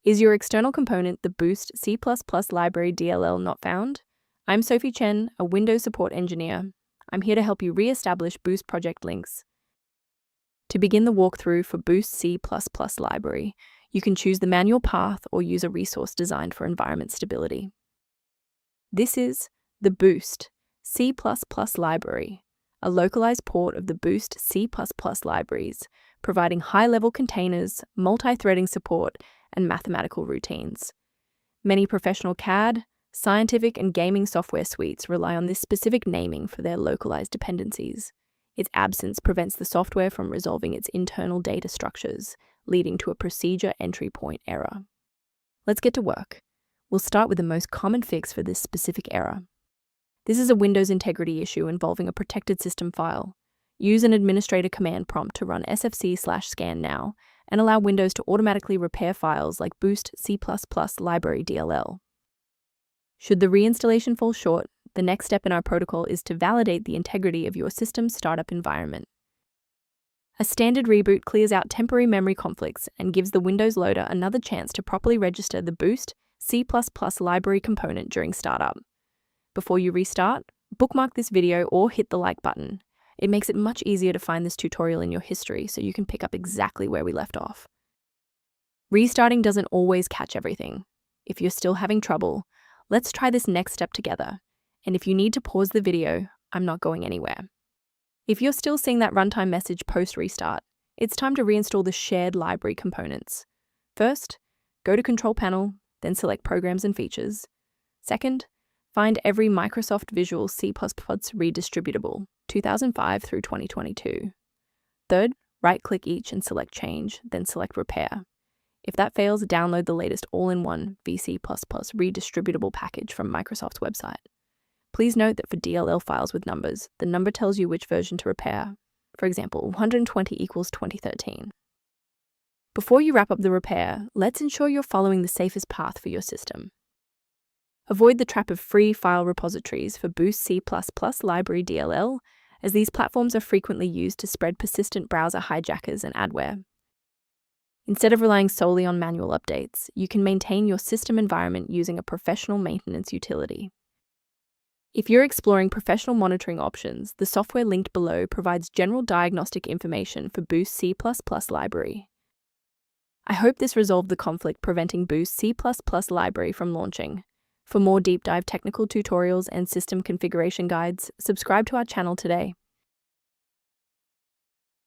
Is your external component, the Boost C++ Library DLL, not found? I'm Sophie Chen, a Windows support engineer. I'm here to help you re-establish Boost project links. To begin the walkthrough for Boost C++ Library, you can choose the manual path or use a resource designed for environment stability. This is the Boost C++ Library, a localized port of the Boost C++ libraries, providing high-level containers, multi-threading support, and mathematical routines. Many professional CAD, scientific, and gaming software suites rely on this specific naming for their localized dependencies. Its absence prevents the software from resolving its internal data structures, leading to a procedure entry point error. Let's get to work. We'll start with the most common fix for this specific error. This is a Windows integrity issue involving a protected system file. Use an administrator command prompt to run sfc/scan now and allow Windows to automatically repair files like Boost C++ Library DLL. Should the reinstallation fall short, the next step in our protocol is to validate the integrity of your system's startup environment. A standard reboot clears out temporary memory conflicts and gives the Windows loader another chance to properly register the Boost C++ library component during startup. Before you restart, bookmark this video or hit the like button. It makes it much easier to find this tutorial in your history so you can pick up exactly where we left off. Restarting doesn't always catch everything. If you're still having trouble, let's try this next step together. And if you need to pause the video, I'm not going anywhere. If you're still seeing that runtime message post-restart, it's time to reinstall the shared library components. First, go to Control Panel, then select Programs and Features. Second, find every Microsoft Visual C++ redistributable, 2005 through 2022. Third, right-click each and select Change, then select Repair. If that fails, download the latest all-in-one VC++ redistributable package from Microsoft's website. Please note that for DLL files with numbers, the number tells you which version to repair. For example, 120 equals 2013. Before you wrap up the repair, let's ensure you're following the safest path for your system. Avoid the trap of free file repositories for Boost C++ Library DLL, as these platforms are frequently used to spread persistent browser hijackers and adware. Instead of relying solely on manual updates, you can maintain your system environment using a professional maintenance utility. If you're exploring professional monitoring options, the software linked below provides general diagnostic information for Boost C++ Library. I hope this resolved the conflict preventing Boost C++ Library from launching. For more deep dive technical tutorials and system configuration guides, subscribe to our channel today.